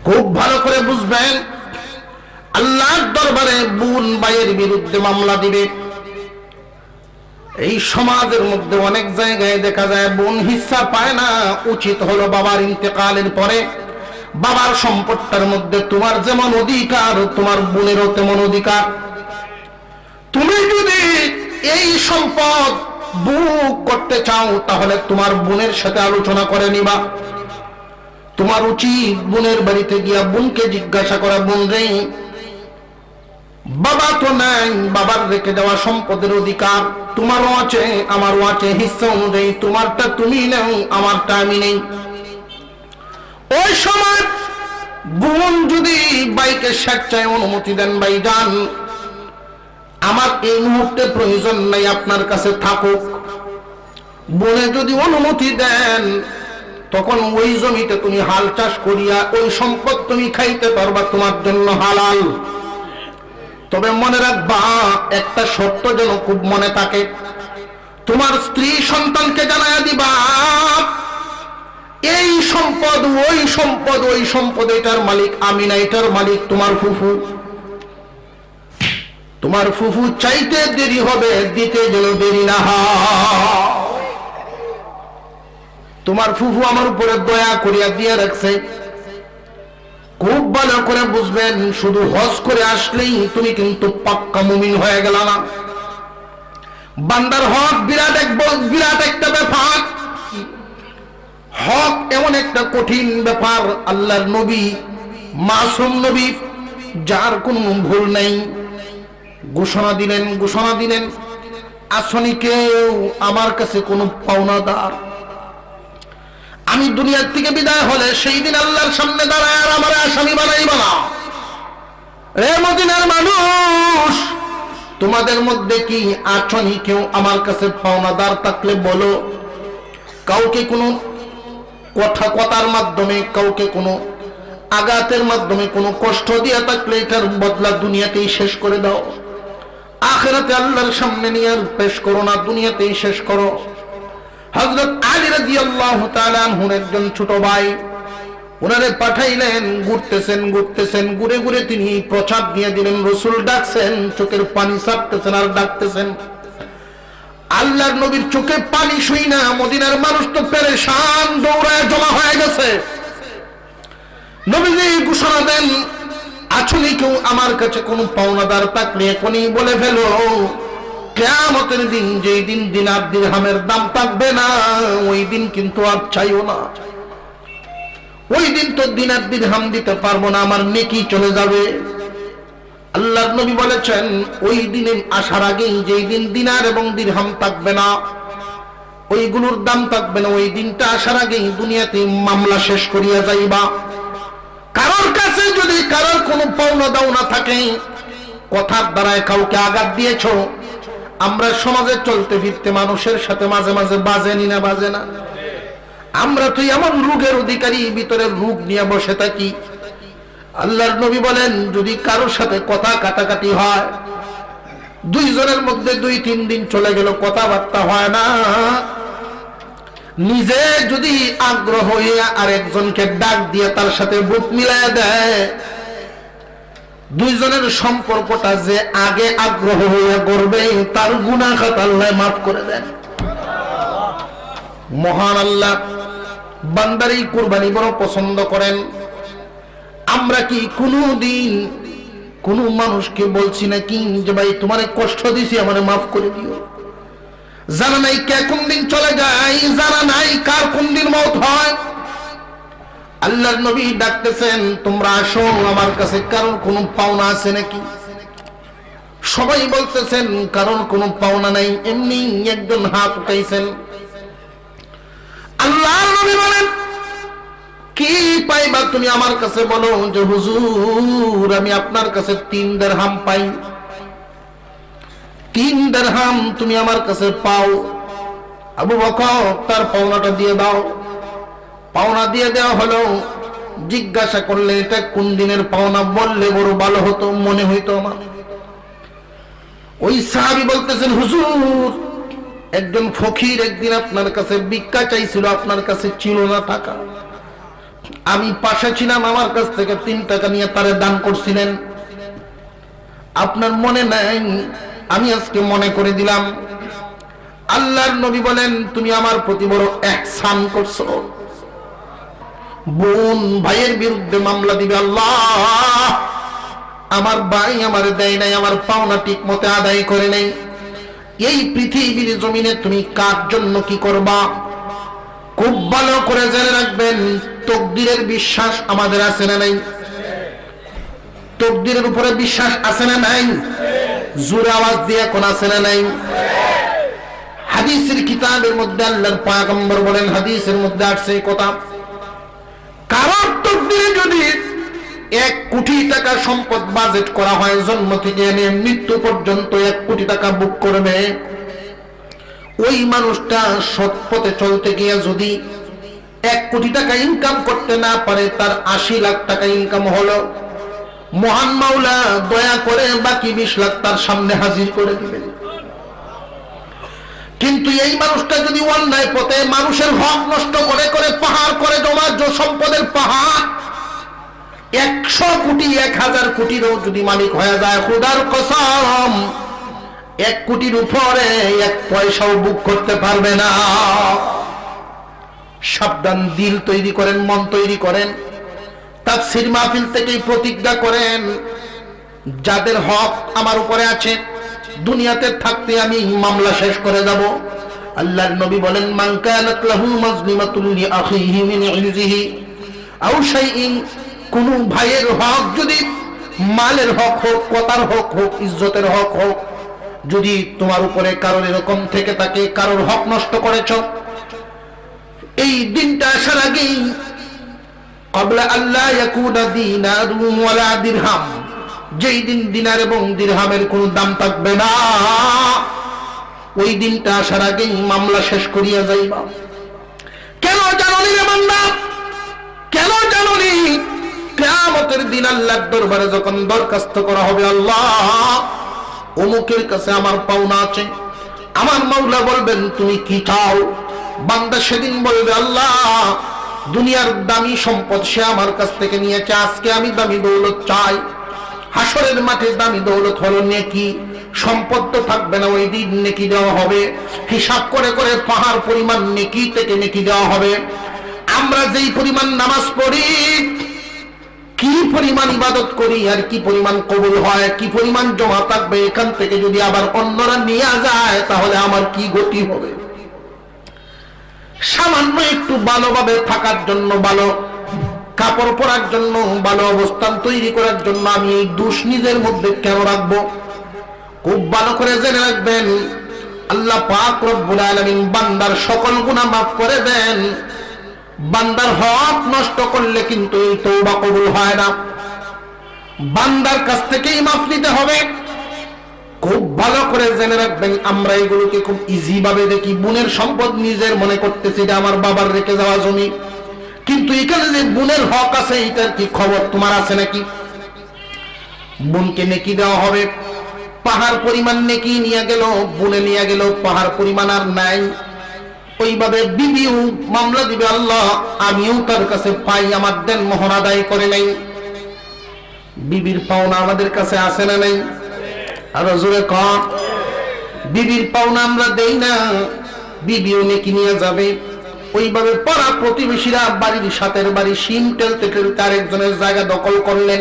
খুব ভালো করে বুঝবেন, আল্লাহর দরবারে বোন ভাইয়ের বিরুদ্ধে মামলা দিবে। এই সমাজের মধ্যে অনেক জায়গায় দেখা যায় বোন হিস্সা পায় না। উচিত হলো বাবার ইন্তেকালের পরে বাবার সম্পদটার মধ্যে তোমার যেমন অধিকার, তোমার বোনেরও তেমন অধিকার। তুমি যদি এই সম্পদ বুক করতে চাও তাহলে তোমার বোনের সাথে আলোচনা করে নিবা। তোমার উচিত বোনের বাড়িতে গিয়া বোনকে জিজ্ঞাসা করা, বোন রে, বাবা তো নাই, বাবার রেখে দেওয়া সম্পদের অধিকার তোমারও আছে আমারও আছে, হিস্সা অনুযায়ী তোমারটা তুমি নাও, আমারটা আমি নেই। ওই সময় বোন যদি বাইকে স্বেচ্ছায় অনুমতি দেন, ভাই যান, আমার এই মুহূর্তে প্রয়োজন নাই, আপনার কাছে থাকুক। বোনে যদি অনুমতি দেন তখন ওই জমিতে তুমি হাল চাষ করিয়া ওই সম্পদ তুমি খাইতে পারবা, তোমার জন্য হালাল। তবে মনে রাখবা, একটা শর্ত যেন খুব মনে থাকে, তোমার স্ত্রী সন্তানকে জানায়া দিবা এই সম্পদ ওই সম্পদ, ওই সম্পদ এটার মালিক আমি না, এটার মালিক তোমার ফুফু। তোমার ফুফু চাইতে দেরি হবে, দিতে যেন দেরি না হয়। তোমার ফুফু আমার উপরে দয়া করিয়া দিয়ে রাখছে। খুব ভালো করে বুঝবেন, শুধু হজ করে আসলেই তুমি কিন্তু পাক্কা মুমিন হয়ে গেল না। বান্দার হক বিরাট একটা ব্যাপার। হক এমন একটা কঠিন ব্যাপার। আল্লাহর নবী, মাসুম নবী, যার কোনো ভুল নাই, ঘোষণা দিলেন আসনি কেউ আমার কাছে কোনো পাওনাদার। আমি দুনিয়ার থেকে বিদায় হলে সেই দিন আল্লাহর সামনে দাঁড়ায় আর আমার আসামি বানাইবা না। রে মদিনার মানুষ, তোমাদের মধ্যে কি আছনি কেউ আমার কাছে পাওনাদার থাকলে বলো। কাউকে কোনো কথার মাধ্যমে, কাউকে কোনো আঘাতের মাধ্যমে কোনো কষ্ট দিয়ে থাকলে এটার বদলা দুনিয়াতেই শেষ করে দাও। আখিরাতে আল্লাহর সামনে নিয়ে আর পেশ করো না, দুনিয়াতেই শেষ করো। হযরত আলী রাদিয়াল্লাহু তাআলা আনহুর একজন ছোট ভাই, ওনারে পাঠাইলেন, ঘুরতেছেন, ঘুরে ঘুরে তিনি প্রচার দিয়ে দিলেন। রাসূল ডাকছেন, চোখের পানি ছাড়তেছেন আর ডাকতেছেন। আল্লাহর নবীর চোখে পানি শুই না, মদিনার মানুষ তো পেরেশান, দৌড়ায় জমা হয়ে গেছে। নবীজি ঘোষণা দেন, আসলে কেউ আমার কাছে কোনো পাওনাদার থাকলে এখনই বলে ফেলো। কিয়ামতের দিন, যেই দিন দিনার দিরহামের দাম থাকবে না, ওই দিন কিন্তু আর চাইও না। ওই দিন তো দিনার দিরহাম দিতে পারবো না, আমার নেকি চলে যাবে। আল্লাহর নবী বলেছেন, ওই দিনে আসার আগেই, যেই দিন দিনার এবং দিরহাম থাকবে না, ওইগুলোর দাম থাকবে না, ওই দিনটা আসার আগেই দুনিয়াতে মামলা শেষ করিয়া যাইবা। কারোর কাছে যদি কারোর কোনো পাওনা দাওনা থাকে, কথার দ্বারায় কাউকে আঘাত দিয়েছো, আমরা সমাজে চলতে ফিরতে মানুষের সাথে মাঝে মাঝে বাজেনি না, বাজে না। আমরা তো এমন রোগের অধিকারী, ভিতরে রোগ নিয়ে বসে থাকি। আল্লাহর নবী বলেন, যদি কারোর সাথে কথা কাটাকাটি হয়, দুইজনের মধ্যে 2-3 দিন চলে গেল, কথাবার্তা হয় না, নিজে যদি আগ্রহ হয়ে আরেকজনকে ডাক দিয়ে তার সাথে বুক মিলায় দেয়, দুইজনের সম্পর্কটা যে আগে আগ্রহ হয়ে করবে, তার গুনাহ খাতা আল্লাহ মাফ করে দেন। মহান আল্লাহ বান্দার এই কুরবানি বড় পছন্দ করেন। আমরা কি কোনদিন কোন মানুষকে বলছি নাকি যে ভাই তোমারে কষ্ট দিছি, আমারে মাফ করে দিও? জানা নাই কে কোন দিন চলে যায়, জানা নাই কার কোন দিন মওত হয়। আল্লাহর নবী ডাকতেছেন, তোমরা আসো আমার কাছে, কারণ কোনো পাওনা আছে নাকি? সবাই বলতেছেন কারণ কোনো পাওনা নাই। এমনি একজন হাত উঠাইছেন। আল্লাহর নবী বলেন, কি পাইবা তুমি আমার কাছে বলো। যে হুজুর, আমি আপনার কাছে 3 দিরহাম পাই। 3 দিরহাম তুমি আমার কাছে পাও। আবু বকর, তার পাওনাটা দিয়ে দাও। পাওনা দিয়ে দেওয়া হলো। জিজ্ঞাসা করলে এটা কোন দিনের পাওনা, বললে বড় ভালো হতো, মনে হইতো আমার। ওই সাহাবী বলতেছেন, হুজুর, একজন ফকির একদিন আপনার কাছে ভিক্ষা চাইছিল, আপনার কাছে ছিল না টাকা। আমি পাশে ছিলাম, আমার কাছ থেকে 3 টাকা নিয়ে তারে দান করছিলেন। আপনার মনে নাই? আমি আজকে মনে করে দিলাম। আল্লাহর নবী বলেন, তুমি আমার প্রতি বড় ihsan করছো। বোন ভাইয়ের বিরুদ্ধে মামলা দিবে, আল্লাহ আমার ভাই আমারে দেয় নাই, আমার পাওনা ঠিক মতো আদায় করে নাই। এই পৃথিবীর জমিনে তুমি কার জন্য কি করবা? খুব ভালো করে জেনে রাখবেন, তকদিরের বিশ্বাস আমাদের আছে না নাই? তকদিরের উপরে বিশ্বাস আছে না নাই? জোরে আওয়াজ দিয়ে কোন আছে না নাই? হাদিসের কিতাবের মধ্যে আল্লাহর পয়গম্বর বলেন, হাদিসের মধ্যে আসছে কথা, কারোর তকদিরে যদি 1 কোটি টাকা সম্পদ বাজেট করা হয়, জন্ম থেকে নিয়ে মৃত্যু পর্যন্ত 1 কোটি টাকা বুক করবে, ওই মানুষটা সৎ পথে চলতে গিয়ে যদি 1 কোটি টাকা ইনকাম করতে না পারে, তার 80 লাখ টাকা ইনকাম হলো, মহান মাওলা দয়া করে বাকি 20 লাখ তার সামনে হাজির করে দিবেন। কিন্তু এই মানুষটা যদি অন্যায় পথে মানুষের হক নষ্ট করে করে পাহাড় করে জমা সম্পদের পাহাড়, 100 কোটি 1000 কোটিরও যদি মালিক হয়ে যায়, খোদার কসম 1 কোটির উপরে 1 পয়সাও বুক করতে পারবে না। সাবধান, দিল তৈরি করেন, মন তৈরি করেন, তাফসীর মাহফিল থেকেই প্রতিজ্ঞা করেন, যাদের হক আমার উপরে আছে দুনিয়াতে থাকতে আমি মামলা শেষ করে যাব। আল্লাহর নবী বলেন, মান কানাত লাহু মাজলিমাতুন লি আখিহি মিন ইরজিহি আও শাইইন, কোন ভাইয়ের হক যদি মালের হক হোক, কথার হক হোক, ইজ্জতের হক হোক, যদি তোমার উপরে কারোর এরকম থেকে থাকে, কারোর হক নষ্ট করেছ, এই দিনটা আসার আগেই ক্বাবলা আল্লাহ ইয়াকুনা দিনারুন ওয়ালা দিরহাম, যেই দিন দিনার এবং দিরহামের কোনো দাম থাকবে না, ওই দিনটা আসার আগেই মামলা শেষ করিয়া যাইবা। কেন জানোনি রে বান্দা? কেন জানোনি? কিয়ামতের দিন আল্লাহর দরবারে যখন দরখাস্ত করা হবে, আল্লাহ অমুকের কাছে আমার পাওনা আছে, আমার মাওলা বলবেন তুমি কি চাও? বান্দা সেদিন বলবে, আল্লাহ দুনিয়ার দামি সম্পদ সে আমার কাছ থেকে নিয়েছে, আজকে আমি দামি দৌলত চাই। হাসরের মাঠে দামি দৌলত হলো নেকি, সম্পদ তো থাকবে না, ওই দিন নেকি দেওয়া হবে, হিসাব করে করে পাহাড় পরিমাণ নেকি থেকে নেকি দেওয়া হবে। আমরা যেই পরিমাণ নামাজ পড়ি, কি পরিমাণ ইবাদত করি, আর কি পরিমাণ কবুল হয়, কি পরিমাণ জমা থাকবে, এখান থেকে যদি আবার অন্যরা নিয়ে যায়, তাহলে আমার কি গতি হবে? সামান্য একটু ভালোভাবে থাকার জন্য, ভালো কাপড় পরার জন্য, ভালো অবস্থান তৈরি করার জন্য আমি এই দোষ নিজের মধ্যে কেন রাখবো? খুব ভালো করে জেনে রাখবেন, আল্লাহ পাক রব্বুল আলামিন বান্দার সকল গুনাহ মাফ করে দেন। বান্দার হক নষ্ট করলে কিন্তু এই তওবা কবুল হয় না, বান্দার কাছ থেকেই মাফ নিতে হবে। খুব ভালো করে জেনে রাখবেন, আমরা এগুলোকে খুব ইজি ভাবে দেখি। বোনের সম্পদ নিজের মনে করতেছি, এটা আমার বাবার রেখে যাওয়া জমি, কিন্তু এখানে যে বোনের হক আছে, এটার কি খবর তোমার আছে নাকি? বোনকে নেকি দেওয়া হবে, পাহাড় পরিমাণ নেকি নিয়ে গেল, বোনে নিয়ে গেল পাহাড় পরিমাণ আর নাই। ওইভাবে বিবিও মামলা দিবে, আল্লাহ আমিও তার কাছে পাই, আমার দেন মোহর আদায় করে নাই। বিবির পাওনা আমাদের কাছে আছে না নাই? আরো জোরে কর। বিবির পাওনা আমরা দেই না, বিবিও নেকি নিয়ে যাবে। ওইভাবে পাড়া প্রতিবেশীরা বাড়ির সাথের বাড়ি শিম টেলতে টেলতে আরেকজনের জায়গা দখল করলেন,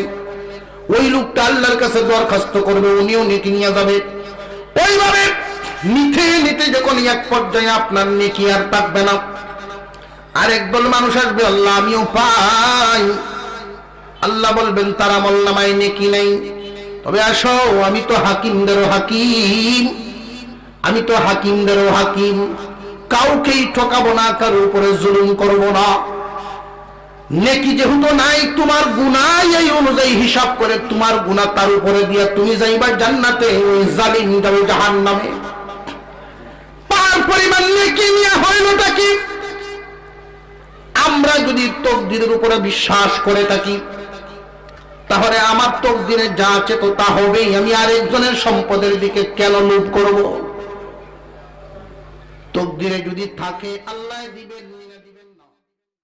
ওই লোকটা আল্লাহর কাছে দরখাস্ত করবে, উনিও নেকি নিয়ে যাবে। ওইভাবে নিতে নিতে যখন এক পর্যায়ে আপনার নেকি আর থাকবে না, আরেক দল মানুষ আসবে, আল্লাহ আমিও পাই। আল্লাহ বলবেন তার আমলনামায় নেকি নেই, তবে আসো আমি তো হাকিমদেরও হাকিম, আমি তো হাকিমদেরও হাকিম, কাউকেই ঠকাবো না, কারোর উপরে জুলুম করব না। নেকি যেহেতু নাই, তোমার গুনাহ এই অনুযায়ী হিসাব করে তোমার গুনাহ তার উপরে দিয়ে তুমি যাইবা জান্নাতে, ওই জালিম যাবে জাহান্নামে। পার পরিমাণ নেকি নিয়ে হইলটা কি? আমরা যদি তকদিরের উপরে বিশ্বাস করে থাকি, তাহলে আমার তকদিরে যা আছে তো তা হবেই। আমি আরেকজনের সম্পদের দিকে কেন লোভ করব? তকদিরে যদি থাকে আল্লাহ দিবেন।